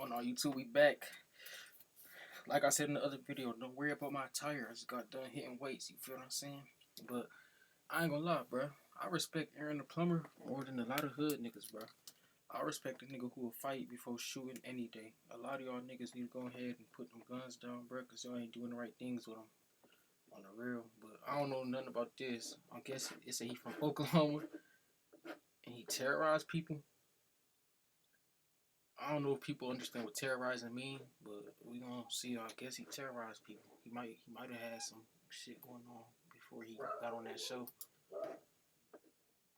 On our YouTube, we back. Like I said in the other video, don't worry about my tire. I just got done hitting weights. You feel what I'm saying? But I ain't gonna lie, bro. I respect Aaron the Plumber more than a lot of hood niggas, bro. I respect a nigga who will fight before shooting any day. A lot of y'all niggas need to go ahead and put them guns down, bro, because y'all ain't doing the right things with them. On the real. But I don't know nothing about this. I guess it say he from Oklahoma and he terrorized people. I don't know if people understand what terrorizing mean, but we gonna see. I guess he terrorized people. He might have had some shit going on before he got on that show.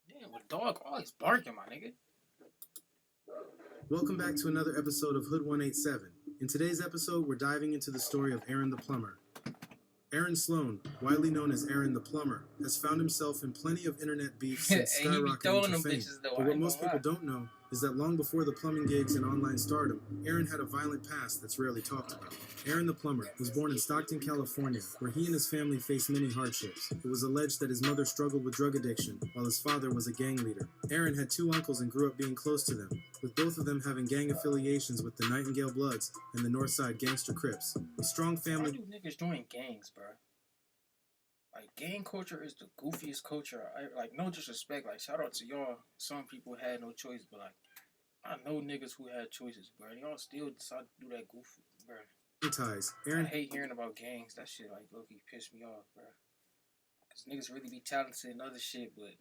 Damn, with dog always barking, my nigga. Welcome back to another episode of Hood 187. In today's episode, we're diving into the story of Aaron the Plumber. Aaron Sloan, widely known as Aaron the Plumber, has found himself in plenty of internet beef since skyrocketing to fame. But what most people don't know is that long before the plumbing gigs and online stardom, Aaron had a violent past that's rarely talked about. Aaron the Plumber was born in Stockton, California, where he and his family faced many hardships. It was alleged that his mother struggled with drug addiction, while his father was a gang leader. Aaron had two uncles and grew up being close to them, with both of them having gang affiliations with the Nightingale Bloods and the Northside Gangster Crips. A strong family... Why do niggas join gangs, bro? Like, gang culture is the goofiest culture. Like, no disrespect. Like, shout out to y'all. Some people had no choice, but, like, I know niggas who had choices, bro. Y'all still decide to do that goof, bro. Ties. Aaron... I hate hearing about gangs. That shit, like, low-key pissed me off, bro. Because niggas really be talented in other shit, but...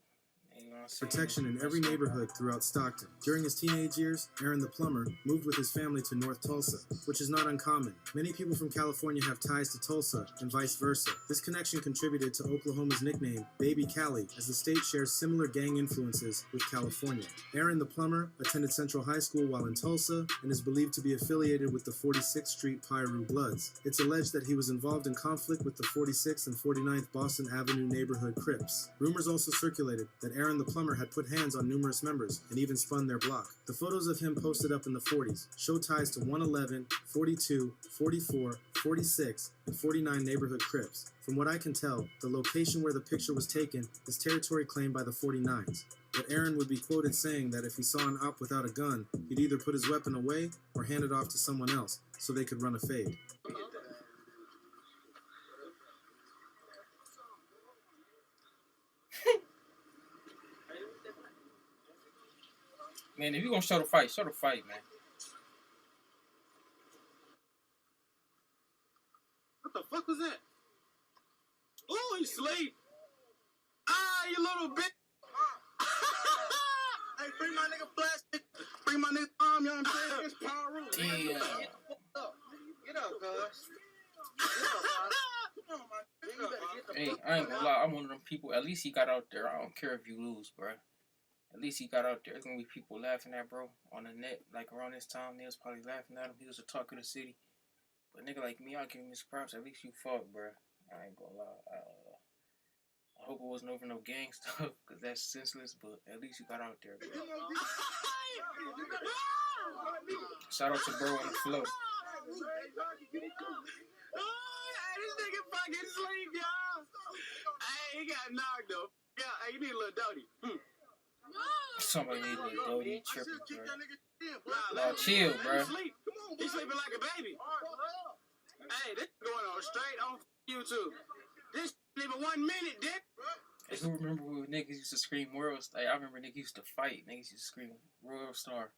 You know what I'm saying? Protection in every neighborhood throughout Stockton. During his teenage years, Aaron the Plumber moved with his family to North Tulsa, which is not uncommon. Many people from California have ties to Tulsa, and vice versa. This connection contributed to Oklahoma's nickname, Baby Cali, as the state shares similar gang influences with California. Aaron the Plumber attended Central High School while in Tulsa, and is believed to be affiliated with the 46th Street Piru Bloods. It's alleged that he was involved in conflict with the 46th and 49th Boston Avenue neighborhood Crips. Rumors also circulated that Aaron the Plumber had put hands on numerous members and even spun their block. The photos of him posted up in the 40s show ties to 111, 42, 44, 46, and 49 neighborhood Crips. From what I can tell, the location where the picture was taken is territory claimed by the 49s. But Aaron would be quoted saying that if he saw an op without a gun, he'd either put his weapon away or hand it off to someone else so they could run a fade. Man, if you gonna show the fight, man. What the fuck was that? Oh, he's asleep. Ah, you little bitch. Hey, bring my nigga plastic. Bring my nigga arm, you know what I'm saying? It's power rule. Damn. Get up, cuz. Hey, I ain't gonna lie, I'm one of them people. At least he got out there. I don't care if you lose, bro. At least he got out there. There's gonna be people laughing at bro on the net. Like around this time, they was probably laughing at him. He was the talk of the city. But nigga like me, I give him his props. At least you fought, bro. I ain't gonna lie. I hope it wasn't over no gang stuff, cause that's senseless. But at least you got out there, bro. Shout out to bro on the floor. This nigga fucking sleep, y'all. Hey, he got knocked though. Yeah, hey, you need a little doty. Somebody need a little doty tripping, bro. Nah, chill, bro. He's sleeping like a baby. Hey, this going on straight on YouTube. This ain't even 1 minute, dick. Hey, who remember when niggas used to scream World Star? I remember niggas used to fight. Niggas used to scream World Star.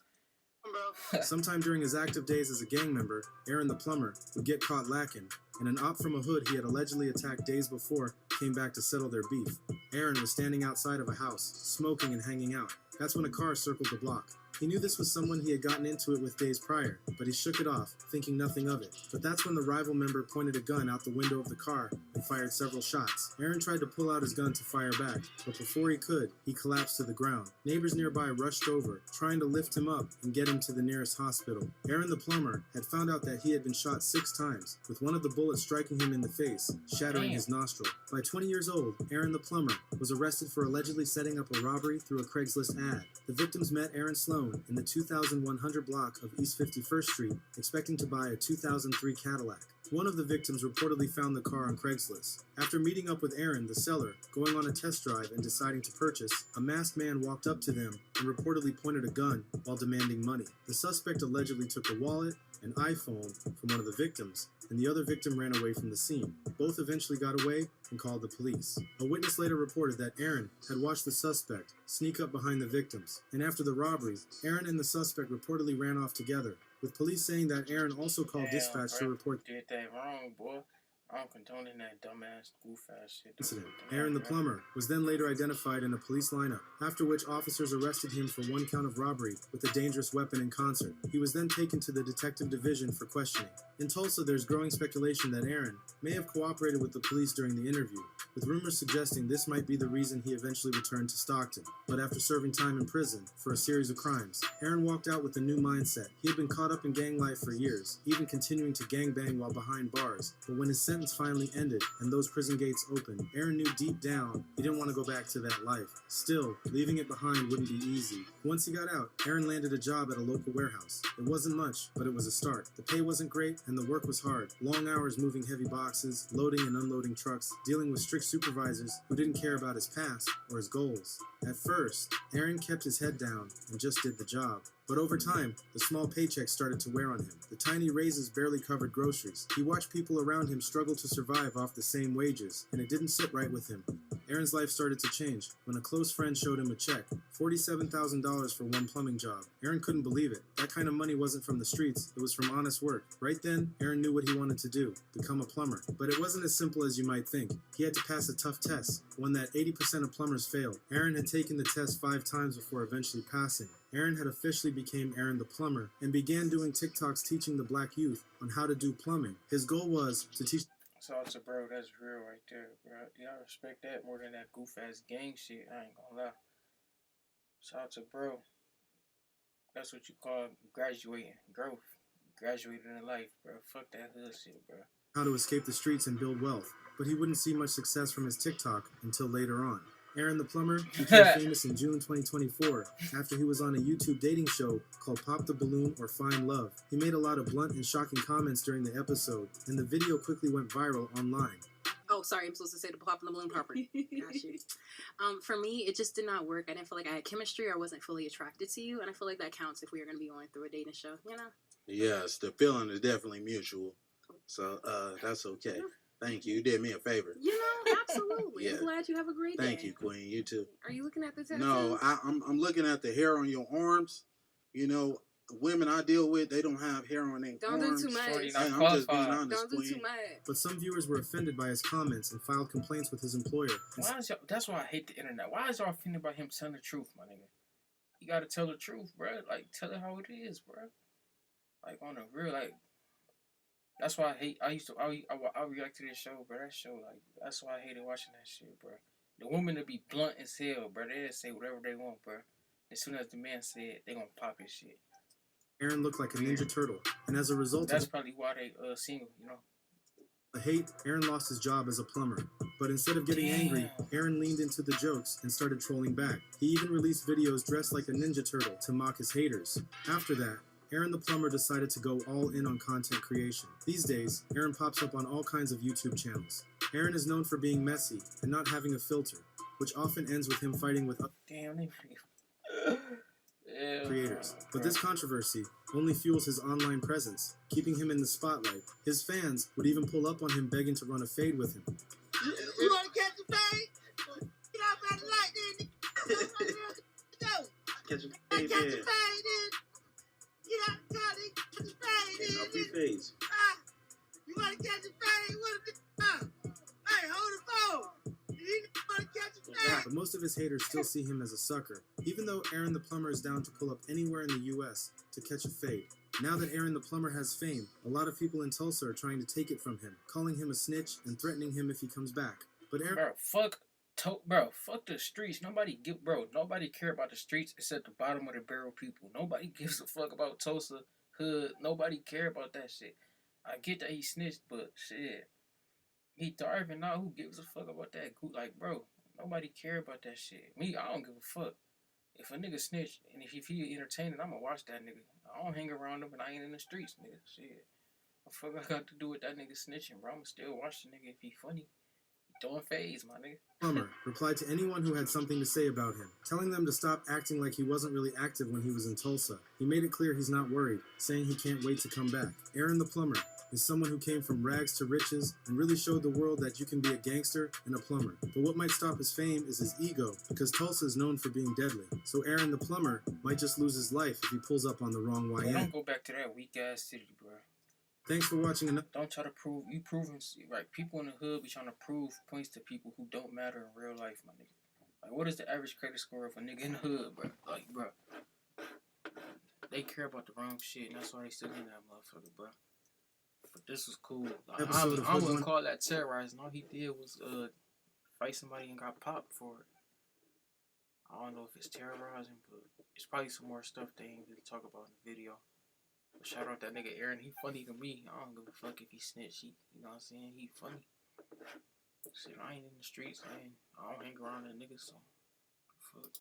Sometime during his active days as a gang member, Aaron the Plumber would get caught lacking, and an op from a hood he had allegedly attacked days before came back to settle their beef. Aaron was standing outside of a house, smoking and hanging out. That's when a car circled the block. He knew this was someone he had gotten into it with days prior, but he shook it off, thinking nothing of it. But that's when the rival member pointed a gun out the window of the car and fired several shots. Aaron tried to pull out his gun to fire back, but before he could, he collapsed to the ground. Neighbors nearby rushed over, trying to lift him up and get him to the nearest hospital. Aaron the Plumber had found out that he had been shot 6 times, with one of the bullets striking him in the face, shattering his nostril. By 20 years old, Aaron the Plumber was arrested for allegedly setting up a robbery through a Craigslist ad. The victims met Aaron Sloan alone in the 2100 block of East 51st Street, expecting to buy a 2003 Cadillac. One of the victims reportedly found the car on Craigslist. After meeting up with Aaron, the seller, going on a test drive and deciding to purchase, a masked man walked up to them and reportedly pointed a gun while demanding money. The suspect allegedly took a wallet, an iPhone from one of the victims, and the other victim ran away from the scene. Both eventually got away and called the police. A witness later reported that Aaron had watched the suspect sneak up behind the victims, and after the robbery, Aaron and the suspect reportedly ran off together, with police saying that Aaron also called dispatch to report did that wrong, boy. I'm condoning that dumbass, goof-ass shit. incident. Aaron the plumber was then later identified in a police lineup, after which officers arrested him for one count of robbery with a dangerous weapon in concert. He was then taken to the detective division for questioning. In Tulsa, there's growing speculation that Aaron may have cooperated with the police during the interview, with rumors suggesting this might be the reason he eventually returned to Stockton. But after serving time in prison for a series of crimes, Aaron walked out with a new mindset. He had been caught up in gang life for years, even continuing to gangbang while behind bars. But when his sentence finally ended and those prison gates opened, Aaron knew deep down he didn't want to go back to that life. Still, leaving it behind wouldn't be easy. Once he got out, Aaron landed a job at a local warehouse. It wasn't much, but it was a start. The pay wasn't great and the work was hard. Long hours moving heavy boxes, loading and unloading trucks, dealing with strict supervisors who didn't care about his past or his goals. At first, Aaron kept his head down and just did the job. But over time, the small paychecks started to wear on him. The tiny raises barely covered groceries. He watched people around him struggle to survive off the same wages, and it didn't sit right with him. Aaron's life started to change when a close friend showed him a check, $47,000 for one plumbing job. Aaron couldn't believe it. That kind of money wasn't from the streets, it was from honest work. Right then, Aaron knew what he wanted to do, become a plumber. But it wasn't as simple as you might think. He had to pass a tough test, one that 80% of plumbers fail. Aaron had taken the test 5 times before eventually passing. Aaron had officially became Aaron the plumber and began doing TikToks teaching the black youth on how to do plumbing. His goal was to teach. Salsa, bro, that's real right there, bro. Y'all respect that more than that goof-ass gang shit. I ain't gonna lie. Salsa, bro. That's what you call graduating. Growth. Graduating in life, bro. Fuck that hood shit, bro. How to escape the streets and build wealth. But he wouldn't see much success from his TikTok until later on. Aaron the plumber became famous in June 2024 after he was on a YouTube dating show called Pop the Balloon or Find Love. He made a lot of blunt and shocking comments during the episode, and the video quickly went viral online. Oh, sorry, I'm supposed to say the Pop the Balloon property. Got you. For me, it just did not work. I didn't feel like I had chemistry or wasn't fully attracted to you, and I feel like that counts if we are going to be going through a dating show, you know? Yes, the feeling is definitely mutual, so that's okay. Yeah. Thank you. You did me a favor. You know, absolutely. Yeah. I'm glad you have a great day. Thank you, Queen. You too. Are you looking at the tattoo? No, I'm looking at the hair on your arms. You know, the women I deal with, they don't have hair on their Don't arms. do too much. Shorty, Hey, not I'm just being qualified. honest, Don't do Queen. too much. But some viewers were offended by his comments and filed complaints with his employer. Why is y'all, that's why I hate the internet. Why is y'all offended by him telling the truth, my nigga? You gotta tell the truth, bro. Like, tell it how it is, bro. Like, on the real, like, that's why I react to this show, bro. That show, like, that's why I hated watching that shit, bro. The women to be blunt as hell, bro. They say whatever they want, bro. As soon as the man said, they gonna pop his shit. Aaron looked like a Ninja Turtle, and as a result That's of probably why they single, you know. the hate, Aaron lost his job as a plumber. But instead of getting angry, Aaron leaned into the jokes and started trolling back. He even released videos dressed like a Ninja Turtle to mock his haters. After that, Aaron the plumber decided to go all in on content creation. These days, Aaron pops up on all kinds of YouTube channels. Aaron is known for being messy and not having a filter, which often ends with him fighting with other creators. But this controversy only fuels his online presence, keeping him in the spotlight. His fans would even pull up on him begging to run a fade with him. You want to catch a fade? Get off that light, then. Go. Catch a Catch a fade, fade, then. Get out the car, then. Catch a fade, off then. your face. You want to catch a fade? What a hey, hold the phone. You want to catch a fade? But most of his haters still see him as a sucker, even though Aaron the plumber is down to pull up anywhere in the U.S. to catch a fade. Now that Aaron the plumber has fame, a lot of people in Tulsa are trying to take it from him, calling him a snitch and threatening him if he comes back. But Aaron... Fuck the streets. Nobody care about the streets except the bottom of the barrel people. Nobody gives a fuck about Tulsa hood. Nobody care about that shit. I get that he snitched, but shit, he thriving now. Who gives a fuck about that? Like, bro, nobody care about that shit. Me, I don't give a fuck. if a nigga snitch and if he entertaining, I'ma watch that nigga. I don't hang around him and I ain't in the streets, nigga. Shit. What the fuck I got to do with that nigga snitching, bro? I'ma still watch the nigga if he funny. He throwing phase, my nigga. Plumer replied to anyone who had something to say about him, telling them to stop acting like he wasn't really active when he was in Tulsa. He made it clear he's not worried, saying he can't wait to come back. Aaron the Plumber is someone who came from rags to riches and really showed the world that you can be a gangster and a plumber. But what might stop his fame is his ego, because Tulsa is known for being deadly. So Aaron the Plumber might just lose his life if he pulls up on the wrong YN. Don't go back to that weak ass city, bro. Thanks for watching. Don't try to prove. You proving, right? People in the hood be trying to prove points to people who don't matter in real life, my nigga. Like, what is the average credit score of a nigga in the hood, bro? Like, bro, they care about the wrong shit, and that's why they still in that motherfucker, bro. But this was cool. Like, I wouldn't call that terrorized. And all he did was fight somebody and got popped for it. I don't know if it's terrorizing, but it's probably some more stuff they ain't really talk about in the video. But shout out that nigga Aaron. He funny to me. I don't give a fuck if he snitch. You know what I'm saying? He funny. Shit, I ain't in the streets. I don't hang around that nigga, so fuck.